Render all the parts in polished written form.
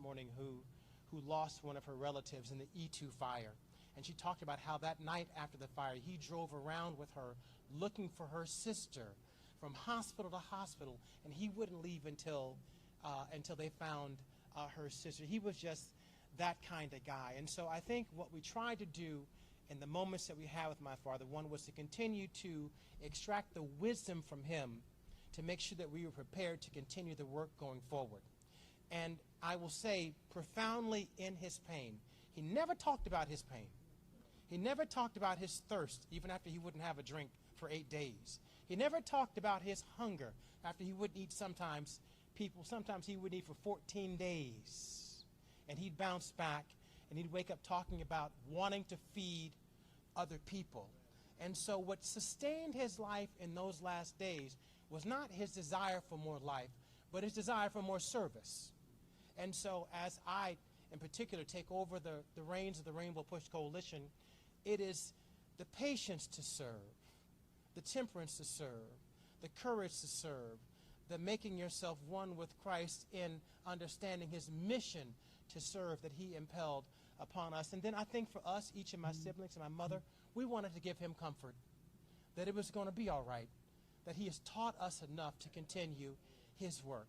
morning who lost one of her relatives in the E2 fire. And she talked about how that night after the fire, he drove around with her looking for her sister from hospital to hospital, and he wouldn't leave until they found her sister. He was just that kind of guy. And so I think what we tried to do in the moments that we had with my father, one was to continue to extract the wisdom from him to make sure that we were prepared to continue the work going forward. And I will say, profoundly in his pain, he never talked about his pain. He never talked about his thirst, even after he wouldn't have a drink for 8 days. He never talked about his hunger after he wouldn't eat sometimes he would eat for 14 days. And he'd bounce back, and he'd wake up talking about wanting to feed other people. And so what sustained his life in those last days was not his desire for more life, but his desire for more service. And so as I, in particular, take over the reins of the Rainbow Push Coalition, it is the patience to serve, the temperance to serve, the courage to serve, the making yourself one with Christ in understanding his mission to serve that he impelled upon us. And then I think for us, each of my siblings and my mother, we wanted to give him comfort, that it was going to be all right, that he has taught us enough to continue his work.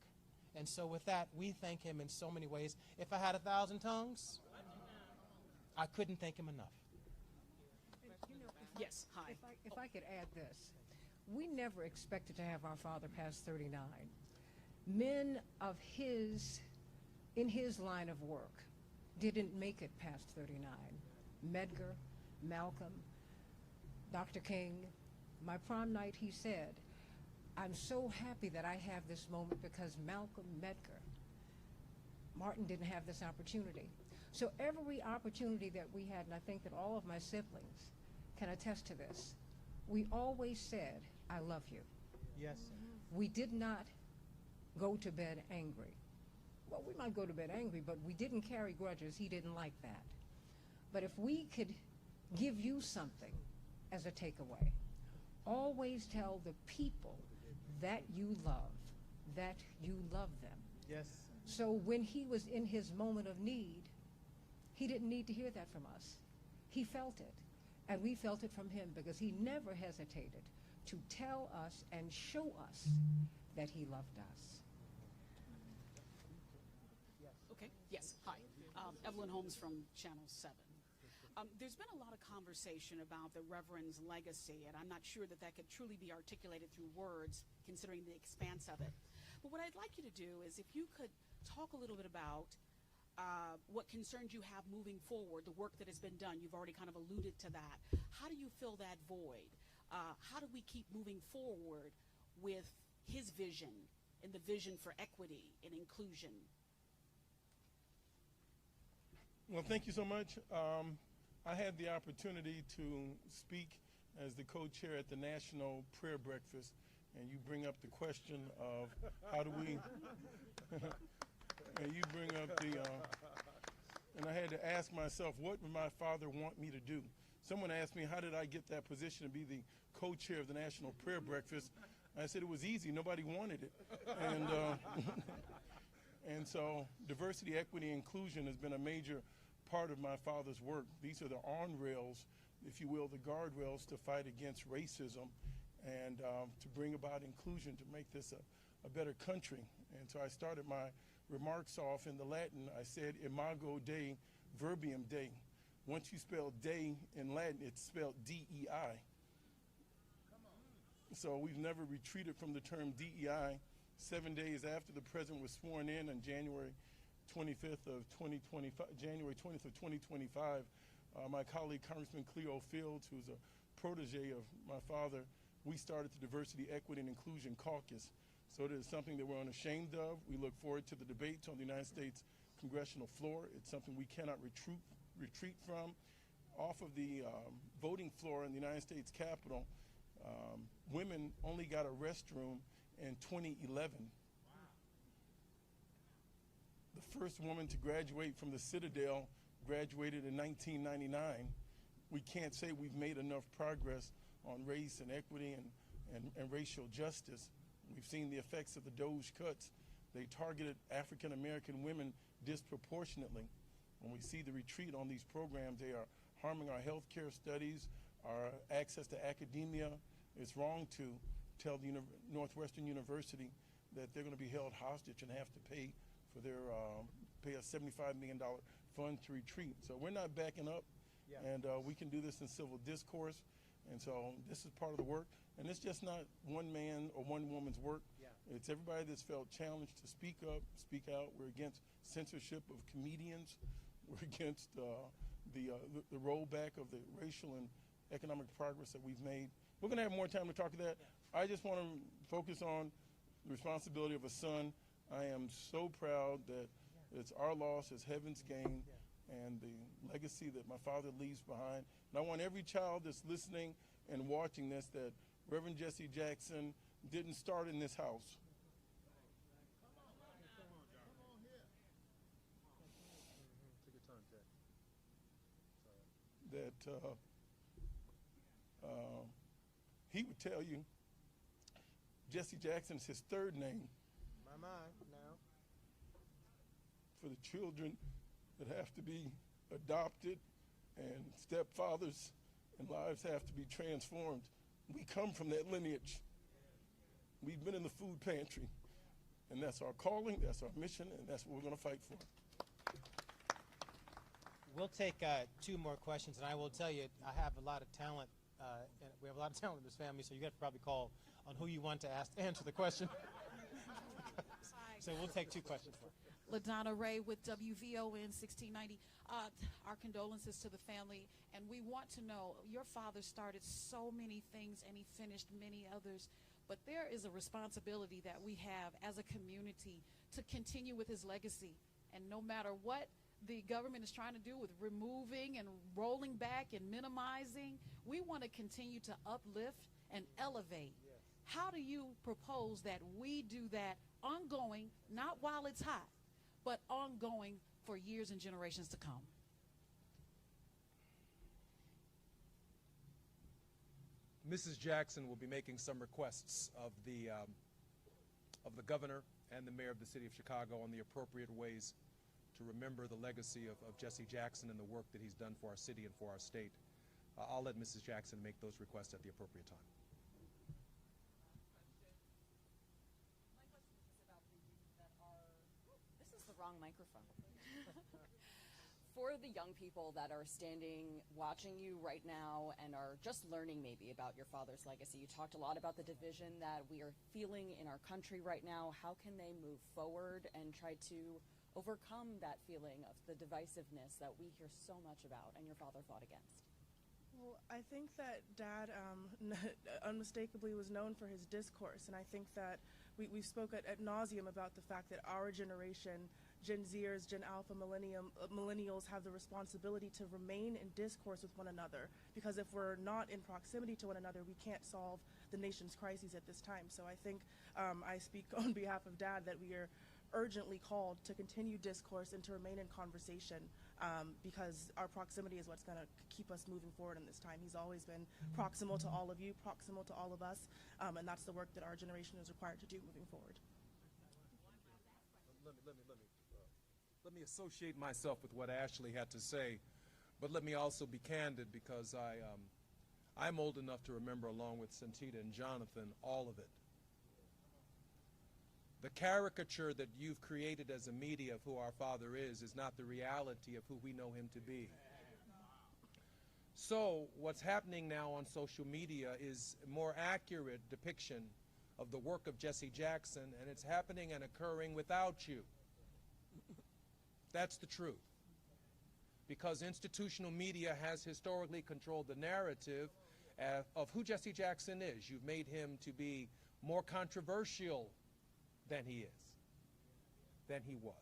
And so with that, we thank him in so many ways. If I had 1,000 tongues, I couldn't thank him enough. Yes, hi. If I could add this. We never expected to have our father past 39. Men in his line of work didn't make it past 39. Medgar, Malcolm, Dr. King. My prom night, he said, I'm so happy that I have this moment because Malcolm, Medgar, Martin didn't have this opportunity. So every opportunity that we had, and I think that all of my siblings can attest to this, we always said, I love you. Yes. We did not go to bed angry. Well, we might go to bed angry, but we didn't carry grudges. He didn't like that. But if we could give you something as a takeaway, always tell the people that you love them. Yes. So when he was in his moment of need, he didn't need to hear that from us. He felt it, and we felt it from him because he never hesitated to tell us and show us that he loved us. Okay, yes, hi. Evelyn Holmes from Channel 7. There's been a lot of conversation about the Reverend's legacy, and I'm not sure that that could truly be articulated through words, considering the expanse of it. But what I'd like you to do is if you could talk a little bit about what concerns you have moving forward, the work that has been done. You've already kind of alluded to that. How do you fill that void? How do we keep moving forward with his vision and the vision for equity and inclusion? Well, thank you so much. I had the opportunity to speak as the co-chair at the National Prayer Breakfast, and you bring up the question of how do we, and you bring up the, and I had to ask myself, what would my father want me to do? Someone asked me, how did I get that position to be the co-chair of the National Prayer Breakfast? I said it was easy. Nobody wanted it. And, and so diversity, equity, inclusion has been a major part of my father's work. These are the on rails, if you will, the guardrails to fight against racism and to bring about inclusion, to make this a better country. And so I started my remarks off in the Latin. I said, imago Dei, verbium Dei. Once you spell Dei in Latin, it's spelled D-E-I. So we've never retreated from the term DEI. 7 days after the president was sworn in on January 25th of 2025, my colleague Congressman Cleo Fields, who's a protege of my father, we started the Diversity, Equity, and Inclusion Caucus. So it is something that we're unashamed of. We look forward to the debates on the United States congressional floor. It's something we cannot retreat from. Off of the voting floor in the United States Capitol, women only got a restroom in 2011. The first woman to graduate from the Citadel graduated in 1999. We can't say we've made enough progress on race and equity and racial justice. We've seen the effects of the Doge cuts. They targeted African American women disproportionately. When we see the retreat on these programs, they are harming our healthcare studies, our access to academia. It's wrong to tell the Northwestern University that they're going to be held hostage and have to pay for their pay a $75 million fund to retreat. So we're not backing up, and we can do this in civil discourse. And so this is part of the work. And it's just not one man or one woman's work. It's everybody that's felt challenged to speak up, speak out. We're against censorship of comedians. We're against the rollback of the racial and economic progress that we've made. We're going to have more time to talk to that. I just want to focus on the responsibility of a son. I am so proud that it's our loss is heaven's gain, and the legacy that my father leaves behind. And I want every child that's listening and watching this that Reverend Jesse Jackson didn't start in this house. That he would tell you Jesse Jackson's his third name. My now. For the children that have to be adopted and stepfathers and lives have to be transformed. We come from that lineage. We've been in the food pantry, and that's our calling, that's our mission, and that's what we're going to fight for. We'll take 2 more questions, and I will tell you, I have a lot of talent, and we have a lot of talent in this family, so you got to probably call on who you want to answer the question. So we'll take 2 questions. LaDonna Ray with WVON 1690. Our condolences to the family, and we want to know, your father started so many things and he finished many others, but there is a responsibility that we have as a community to continue with his legacy. And no matter what the government is trying to do with removing and rolling back and minimizing, we want to continue to uplift and elevate. How do you propose that we do that ongoing, not while it's hot, but ongoing for years and generations to come? Mrs. Jackson will be making some requests of the governor and the mayor of the city of Chicago on the appropriate ways to remember the legacy of Jesse Jackson and the work that he's done for our city and for our state. I'll let Mrs. Jackson make those requests at the appropriate time. My question is about the youth that are, this is the wrong microphone. For the young people that are standing, watching you right now and are just learning maybe about your father's legacy, you talked a lot about the division that we are feeling in our country right now. How can they move forward and try to overcome that feeling of the divisiveness that we hear so much about and your father fought against? Well, I think that Dad unmistakably was known for his discourse, and I think that we spoke ad nauseum about the fact that our generation, Gen Zers, Gen Alpha, millennials have the responsibility to remain in discourse with one another, because if we're not in proximity to one another, we can't solve the nation's crises at this time. So I think I speak on behalf of Dad that we are urgently called to continue discourse and to remain in conversation, because our proximity is what's going to keep us moving forward in this time. He's always been proximal to all of you, proximal to all of us, and that's the work that our generation is required to do moving forward. Let me associate myself with what Ashley had to say, but let me also be candid, because I'm old enough to remember, along with Santita and Jonathan, all of it. The caricature that you've created as a media of who our father is not the reality of who we know him to be. So what's happening now on social media is a more accurate depiction of the work of Jesse Jackson, and it's happening and occurring without you. That's the truth. Because institutional media has historically controlled the narrative of who Jesse Jackson is. You've made him to be more controversial than he is, than he was.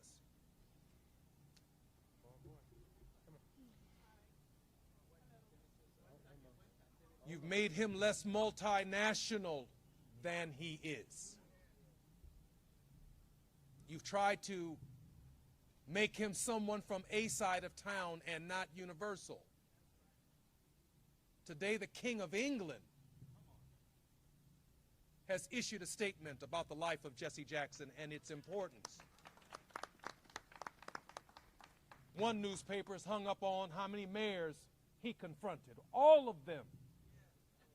You've made him less multinational than he is. You've tried to make him someone from a side of town and not universal. Today, the King of England has issued a statement about the life of Jesse Jackson and its importance. One newspaper is hung up on how many mayors he confronted. All of them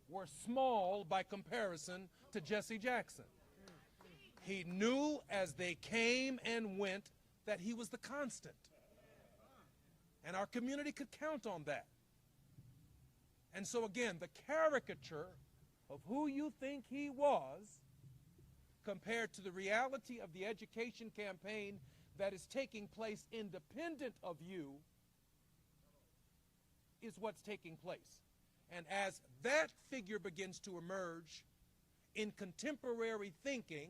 were small by comparison to Jesse Jackson. He knew as they came and went that he was the constant. And our community could count on that. And so again, the caricature of who you think he was compared to the reality of the education campaign that is taking place independent of you is what's taking place. And as that figure begins to emerge in contemporary thinking,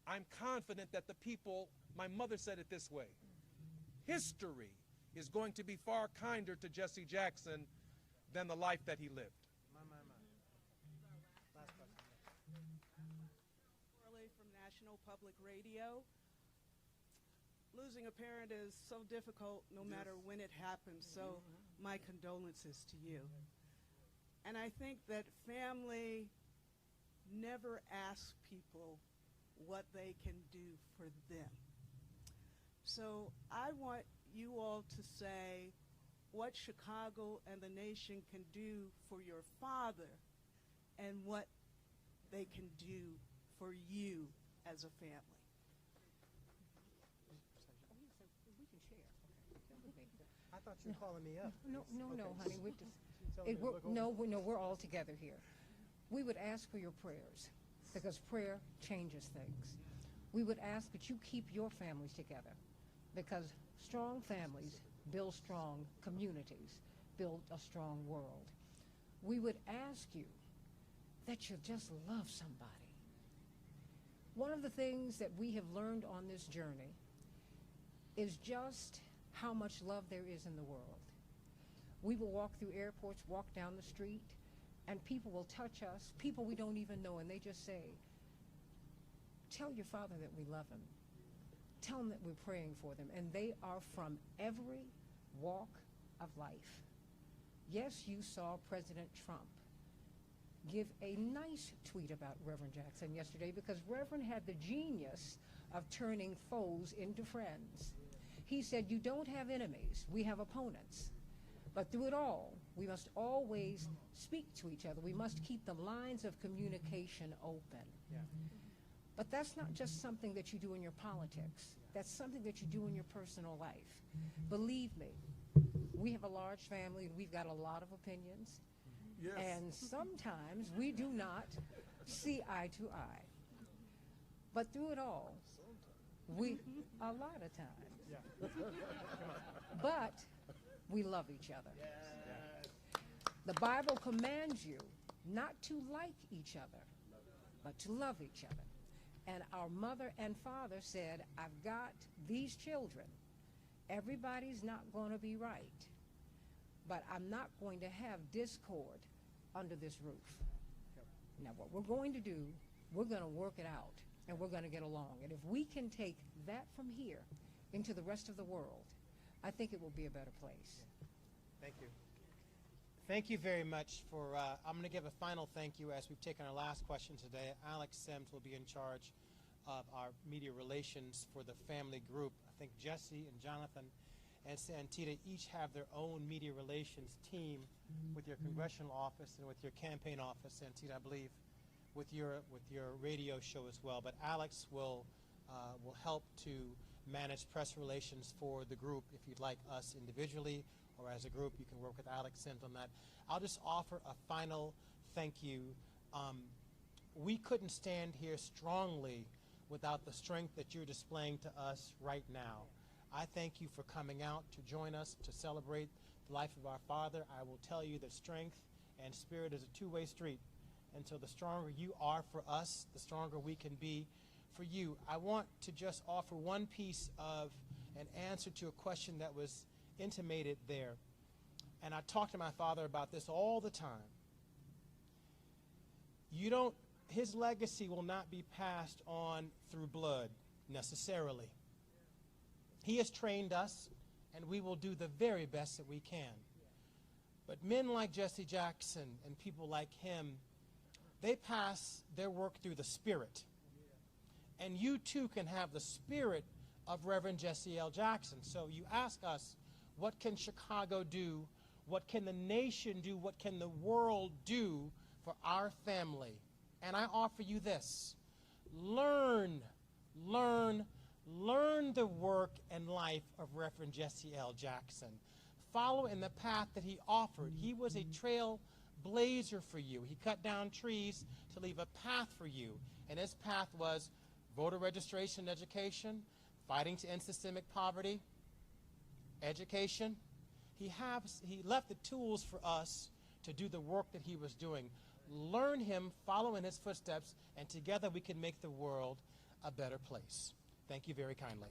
I'm confident that the people, my mother said it this way, history is going to be far kinder to Jesse Jackson than the life that he lived. Last question. Morley from National Public Radio. Losing a parent is so difficult no matter when it happens, so my condolences to you. And I think that family never asks people what they can do for them. So I want you all to say what Chicago and the nation can do for your father and what they can do for you as a family. I thought you were calling me up. No, honey. We're all together here. We would ask for your prayers because prayer changes things. We would ask that you keep your families together because strong families build strong communities, build a strong world. We would ask you that you just love somebody. One of the things that we have learned on this journey is just how much love there is in the world. We will walk through airports, walk down the street, and people will touch us, people we don't even know, and they just say, tell your father that we love him. Tell him that we're praying for them. And they are from every walk of life. Yes, you saw President Trump give a nice tweet about Reverend Jackson yesterday because Reverend had the genius of turning foes into friends. He said, you don't have enemies, we have opponents. But through it all, we must always speak to each other. We must keep the lines of communication open. Yeah. But that's not just something that you do in your politics. That's something that you do in your personal life. Believe me, we have a large family and we've got a lot of opinions. Yes. And sometimes we do not see eye to eye. But through it all, a lot of times. Yeah. But we love each other. The Bible commands you not to like each other, but to love each other. And our mother and father said, I've got these children. Everybody's not going to be right, but I'm not going to have discord under this roof. Now, what we're going to do, we're going to work it out, and we're going to get along. And if we can take that from here into the rest of the world, I think it will be a better place. Thank you. Thank you very much for, I'm going to give a final thank you as we've taken our last question today. Alex Sims will be in charge of our media relations for the family group. I think Jesse and Jonathan and Santita each have their own media relations team with your congressional office and with your campaign office, Santita, I believe, with your radio show as well. But Alex will help to manage press relations for the group. If you'd like us individually or as a group, you can work with Alex Sims on that. I'll just offer a final thank you. We couldn't stand here strongly without the strength that you're displaying to us right now. I thank you for coming out to join us to celebrate the life of our father. I will tell you that strength and spirit is a two-way street. And so the stronger you are for us, the stronger we can be for you. I want to just offer one piece of an answer to a question that was intimated there. And I talk to my father about this all the time. His legacy will not be passed on through blood necessarily. He has trained us, and we will do the very best that we can. But men like Jesse Jackson and people like him, they pass their work through the Spirit. And you too can have the Spirit of Reverend Jesse L. Jackson. So you ask us, what can Chicago do? What can the nation do? What can the world do for our family? And I offer you this. Learn the work and life of Reverend Jesse L. Jackson. Follow in the path that he offered. He was a trailblazer for you. He cut down trees to leave a path for you. And his path was voter registration and education, fighting to end systemic poverty, education. He left the tools for us to do the work that he was doing. Learn him, follow in his footsteps, and together we can make the world a better place. Thank you very kindly.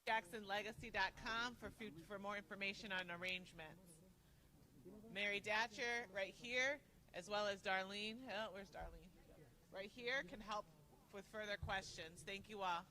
JacksonLegacy.com for more information on arrangements. Mary Datcher right here, as well as Darlene. Oh, where's Darlene? Right here can help with further questions. Thank you all.